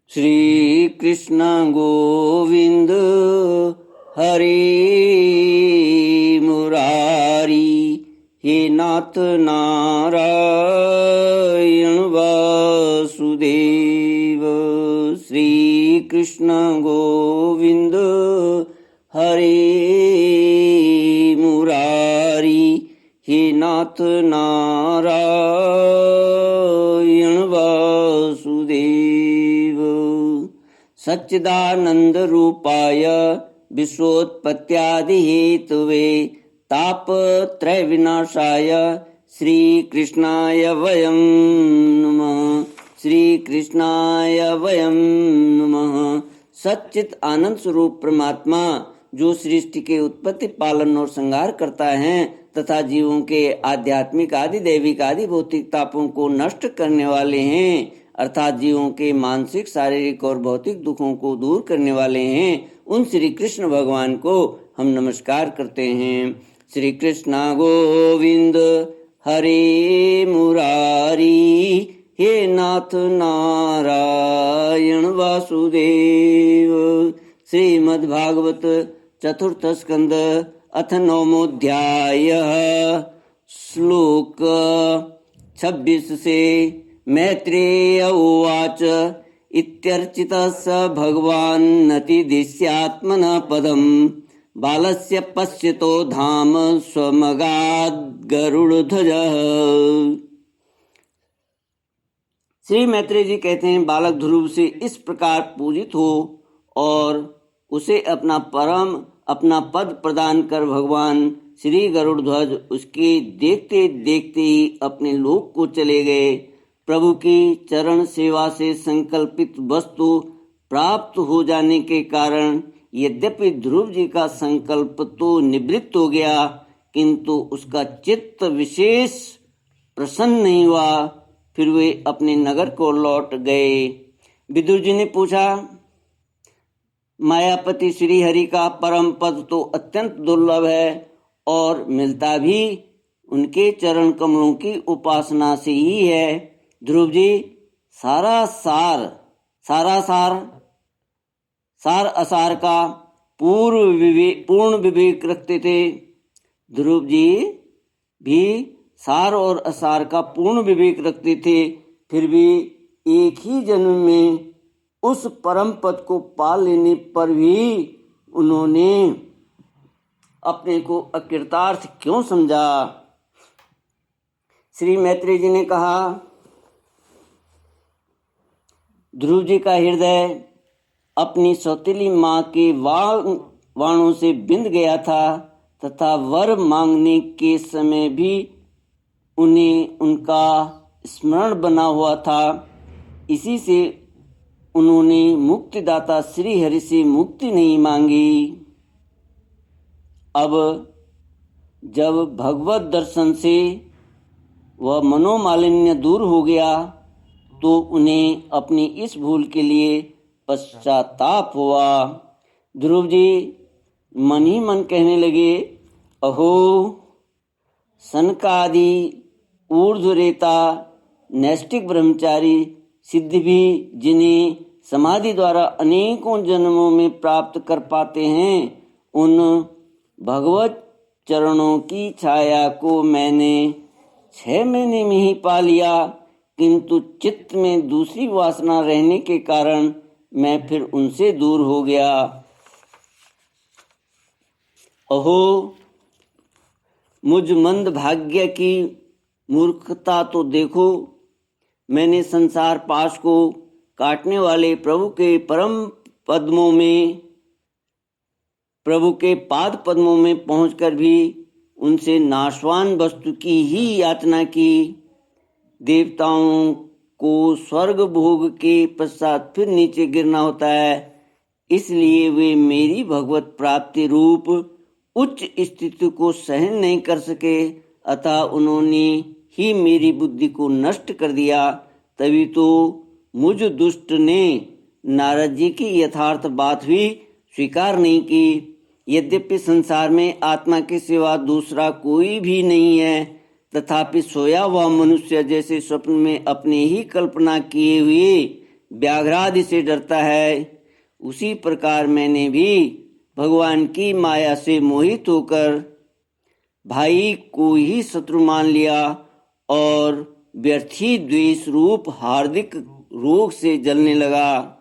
श्री कृष्ण गोविंद हरे मुरारी, हे नाथ नारायण वासुदेव। श्री कृष्ण गोविंद हरे मुरारी, हे नाथ नारायण वासुदेव। सच्चिदानंद रूपाय विश्वोत्पत्त्यादि Hathaway तापत्रय विनाशाय श्री कृष्णाय वयं नमः। श्री कृष्णाय वयं नमः। सच्चित आनंद स्वरूप परमात्मा जो सृष्टि के उत्पत्ति, पालन और संहार करता है तथा जीवों के आध्यात्मिक आदि दैविक आदि भौतिक तापों को नष्ट करने वाले हैं, अर्थात जीवों के मानसिक, शारीरिक और भौतिक दुखों को दूर करने वाले हैं, उन श्री कृष्ण भगवान को हम नमस्कार करते हैं। श्री कृष्ण गोविंद हरे मुरारी, हे नाथ नारायण वासुदेव। श्रीमद्भागवत चतुर्थ स्कंद अथ नवमोऽध्याय श्लोक 26 से। मैत्रेय उवाच इत्यर्चितः स भगवान् नतिदिश्यात्मनः पदम् बालस्य पश्यतो धाम स्वमगाद् गरुड़ध्वजः। श्री मैत्रेय जी कहते हैं, बालक ध्रुव से इस प्रकार पूजित हो और उसे अपना पद प्रदान कर भगवान श्री गरुड़ध्वज उसके देखते देखते ही अपने लोक को चले गए। प्रभु की चरण सेवा से संकल्पित वस्तु प्राप्त हो जाने के कारण यद्यपि ध्रुव जी का संकल्प तो निवृत्त हो गया, किंतु उसका चित्त विशेष प्रसन्न नहीं हुआ। फिर वे अपने नगर को लौट गए। विदुर जी ने पूछा, मायापति श्री हरि का परम पद तो अत्यंत दुर्लभ है और मिलता भी उनके चरण कमलों की उपासना से ही है। ध्रुव जी सार असार का पूर्ण विवेक रखते थे। ध्रुव जी भी सार और असार का पूर्ण विवेक रखते थे, फिर भी एक ही जन्म में उस परम पद को पा लेने पर भी उन्होंने अपने को अकृतार्थ क्यों समझा। श्री मैत्रेय जी ने कहा, ध्रुव जी का हृदय अपनी सौतेली माँ के वाणों से बिंद गया था तथा वर मांगने के समय भी उन्हें उनका स्मरण बना हुआ था। इसी से उन्होंने मुक्तिदाता श्री हरि से मुक्ति नहीं मांगी। अब जब भगवत दर्शन से वह मनोमालिन्य दूर हो गया तो उन्हें अपनी इस भूल के लिए पश्चाताप हुआ। ध्रुव जी मन ही मन कहने लगे, अहो सनकादि ऊर्ध्वरेता नैष्टिक ब्रह्मचारी सिद्ध भी जिन्हें समाधि द्वारा अनेकों जन्मों में प्राप्त कर पाते हैं, उन भगवत चरणों की छाया को मैंने 6 महीने में ही पा लिया, किंतु चित्त में दूसरी वासना रहने के कारण मैं फिर उनसे दूर हो गया। अहो मुझ मंद भाग्य की मूर्खता तो देखो। मैंने संसार पाश को काटने वाले प्रभु के पाद पद्मों में पहुंचकर भी उनसे नाशवान वस्तु की ही याचना की। देवताओं को स्वर्ग भोग के पश्चात फिर नीचे गिरना होता है, इसलिए वे मेरी भगवत प्राप्ति रूप उच्च स्थिति को सहन नहीं कर सके, अतः उन्होंने ही मेरी बुद्धि को नष्ट कर दिया। तभी तो मुझ दुष्ट ने नारद जी की यथार्थ बात भी स्वीकार नहीं की। यद्यपि संसार में आत्मा के सिवा दूसरा कोई भी नहीं है, तथापि सोया हुआ मनुष्य जैसे स्वप्न में अपने ही कल्पना किए हुए व्याघ्रादि से डरता है, उसी प्रकार मैंने भी भगवान की माया से मोहित होकर भाई को ही शत्रु मान लिया और व्यर्थी द्वेष रूप हार्दिक रोग से जलने लगा।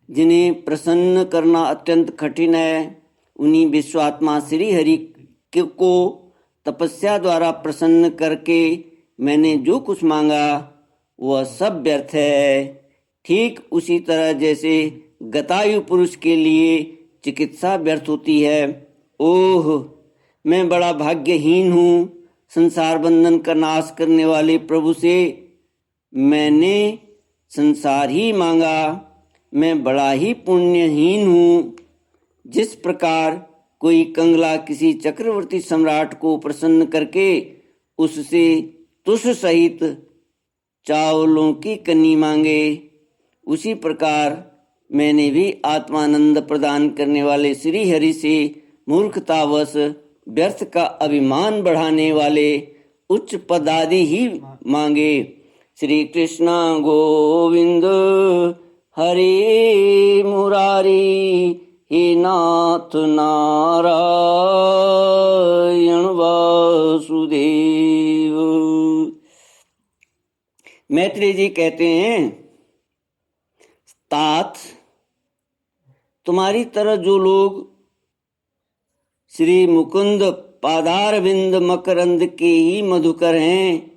जिन्हें प्रसन्न करना अत्यंत कठिन है, उन्हीं विश्वात्मा श्री हरि को तपस्या द्वारा प्रसन्न करके मैंने जो कुछ मांगा वह सब व्यर्थ है। ठीक उसी तरह जैसे गतायु पुरुष के लिए चिकित्सा व्यर्थ होती है। ओह, मैं बड़ा भाग्यहीन हूँ। संसार बंधन का नाश करने वाले प्रभु से मैंने संसार ही मांगा। मैं बड़ा ही पुण्यहीन हूँ। जिस प्रकार कोई कंगला किसी चक्रवर्ती सम्राट को प्रसन्न करके उससे तुष सहित चावलों की कन्नी मांगे, उसी प्रकार मैंने भी आत्मानंद प्रदान करने वाले श्री हरि से मूर्खतावश व्यर्थ का अभिमान बढ़ाने वाले उच्च पदादि ही मांगे। श्री कृष्ण गोविंद हरे मुरारी, हे नाथ नारायण वासुदेव। मैत्रेय जी कहते हैं, तात, तुम्हारी तरह जो लोग श्री मुकुंद पादारविंद मकरंद के ही मधुकर हैं,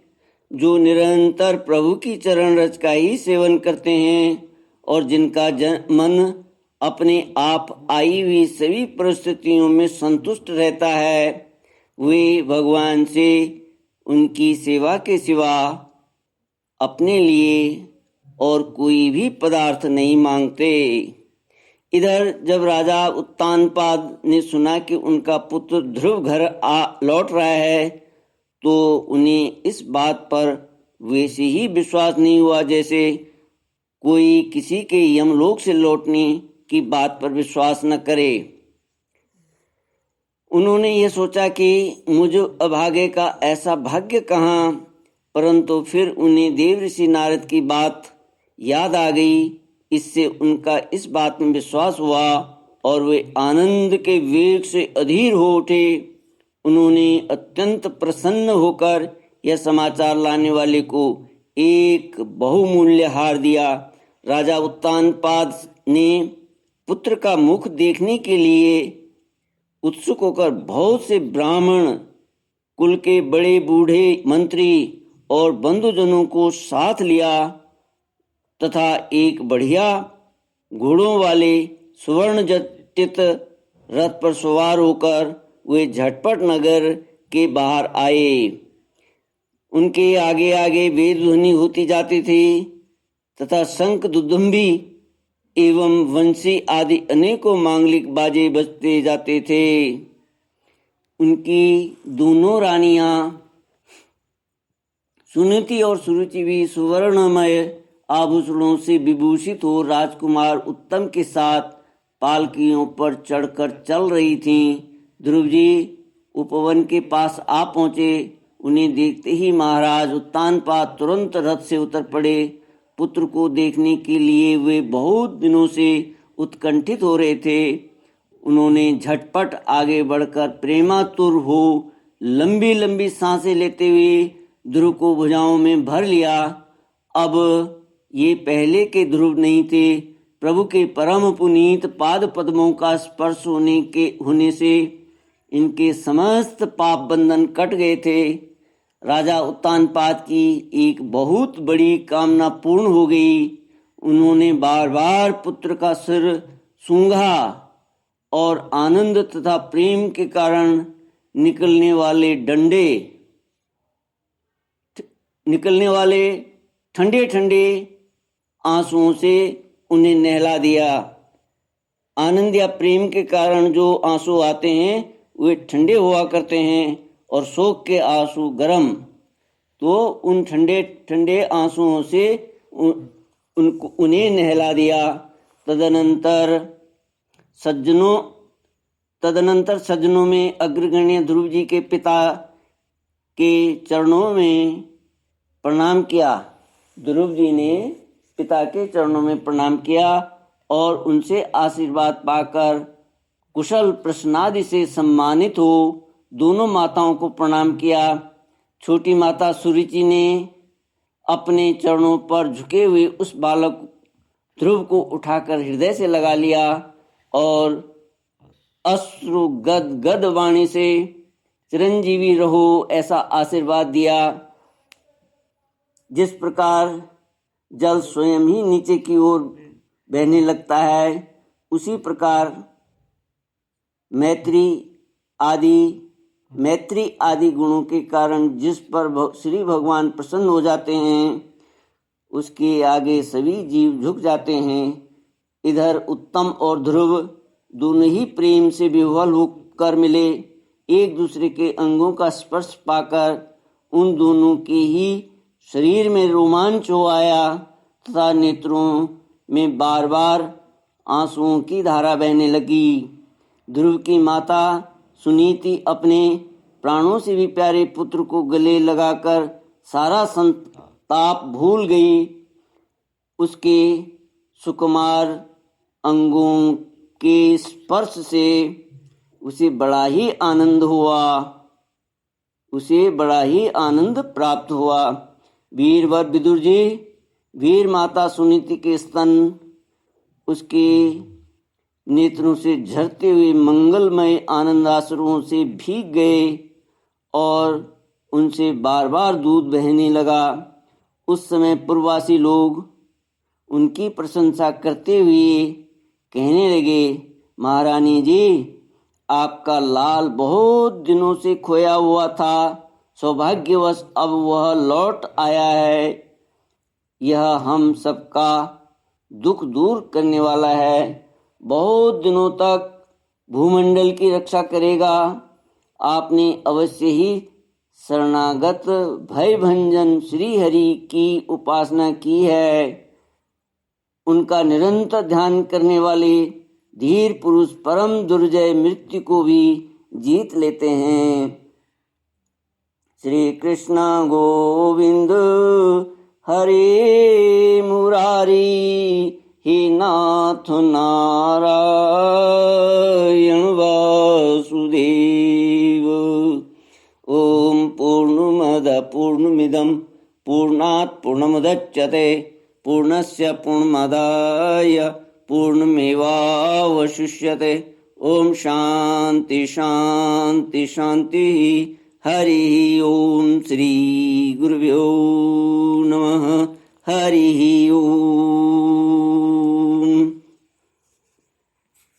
जो निरंतर प्रभु की चरण रज का ही सेवन करते हैं और जिनका मन अपने आप आई हुई सभी परिस्थितियों में संतुष्ट रहता है, वे भगवान से उनकी सेवा के सिवा अपने लिए और कोई भी पदार्थ नहीं मांगते। इधर जब राजा उत्तानपाद ने सुना कि उनका पुत्र ध्रुव घर लौट रहा है, तो उन्हें इस बात पर वैसे ही विश्वास नहीं हुआ जैसे कोई किसी के यमलोक से लौटने की बात पर विश्वास न करे। उन्होंने ये सोचा कि मुझ अभागे का ऐसा भाग्य कहाँ, परंतु फिर उन्हें देव ऋषि नारद की बात याद आ गई। इससे उनका इस बात में विश्वास हुआ और वे आनंद के वेग से अधीर हो उठे। उन्होंने अत्यंत प्रसन्न होकर यह समाचार लाने वाले को एक बहुमूल्य हार दिया। राजा उत्तानपाद ने पुत्र का मुख देखने के लिए उत्सुक होकर बहुत से ब्राह्मण कुल के बड़े बूढ़े मंत्री और बंधुजनों को साथ लिया तथा एक बढ़िया घोड़ों वाले सुवर्ण जटित रथ पर सवार होकर वे झटपट नगर के बाहर आए। उनके आगे आगे वेद ध्वनि होती जाती थी तथा शंख दुदुम्बी एवं वंशी आदि अनेकों मांगलिक बाजे बजते जाते थे। उनकी दोनों रानियां सुनीति और सुरुचि भी सुवर्णमय आभूषणों से विभूषित हो राजकुमार उत्तम के साथ पालकियों पर चढ़कर चल रही थीं। ध्रुव जी उपवन के पास आ पहुंचे। उन्हें देखते ही महाराज उत्तानपाद तुरंत रथ से उतर पड़े। पुत्र को देखने के लिए वे बहुत दिनों से उत्कंठित हो रहे थे। उन्होंने झटपट आगे बढ़कर प्रेमातुर हो लंबी लंबी सांसें लेते हुए ध्रुव को भुजाओं में भर लिया। अब ये पहले के ध्रुव नहीं थे। प्रभु के परम पुनीत पाद पद्मों का स्पर्श होने से इनके समस्त पाप बंधन कट गए थे। राजा उत्तानपाद की एक बहुत बड़ी कामना पूर्ण हो गई। उन्होंने बार बार पुत्र का सिर सूंघा और आनंद तथा प्रेम के कारण निकलने वाले ठंडे ठंडे आंसुओं से उन्हें नहला दिया। आनंद या प्रेम के कारण जो आंसू आते हैं वे ठंडे हुआ करते हैं और शोक के आंसू गर्म। तो उन ठंडे ठंडे आंसुओं से उन्हें नहला दिया। तदनंतर सज्जनों में अग्रगण्य ध्रुव जी के पिता के चरणों में प्रणाम किया। ध्रुव जी ने पिता के चरणों में प्रणाम किया और उनसे आशीर्वाद पाकर कुशल प्रश्नादि से सम्मानित हो दोनों माताओं को प्रणाम किया। छोटी माता सुरुचि ने अपने चरणों पर झुके हुए उस बालक ध्रुव को उठाकर हृदय से लगा लिया और अश्रु गद गद वाणी से चिरंजीवी रहो ऐसा आशीर्वाद दिया। जिस प्रकार जल स्वयं ही नीचे की ओर बहने लगता है, उसी प्रकार मैत्री आदि गुणों के कारण जिस पर श्री भगवान प्रसन्न हो जाते हैं, उसके आगे सभी जीव झुक जाते हैं। इधर उत्तम और ध्रुव दोनों ही प्रेम से विह्वल होकर मिले। एक दूसरे के अंगों का स्पर्श पाकर उन दोनों के ही शरीर में रोमांच हो आया तथा नेत्रों में बार बार आंसुओं की धारा बहने लगी। ध्रुव की माता सुनीति अपने प्राणों से भी प्यारे पुत्र को गले लगाकर सारा संताप भूल गई। उसके सुकुमार अंगों के स्पर्श से उसे बड़ा ही आनंद प्राप्त हुआ। वीरवर विदुर जी, वीर माता सुनीति के स्तन उसके नेत्रों से झरते हुए मंगलमय आनंदाश्रुओं से भीग गए और उनसे बार बार दूध बहने लगा। उस समय पूर्ववासी लोग उनकी प्रशंसा करते हुए कहने लगे, महारानी जी, आपका लाल बहुत दिनों से खोया हुआ था, सौभाग्यवश अब वह लौट आया है। यह हम सबका दुख दूर करने वाला है, बहुत दिनों तक भूमंडल की रक्षा करेगा। आपने अवश्य ही शरणागत भय भंजन श्री हरि की उपासना की है। उनका निरंतर ध्यान करने वाले धीर पुरुष परम दुर्जय मृत्यु को भी जीत लेते हैं। श्री कृष्ण गोविंद हरे मुरारी, हे नाथ नारायण वासुदेव। ओम पूर्णमद पूर्णमिदं पूर्णात् पूर्णमुदच्यते पूर्णस्य पूर्णमादाय पूर्णमेवावशिष्यते। ओम शांति शांति शांति। हरि ओम श्री गुरुभ्यो नमः। हरि ओम।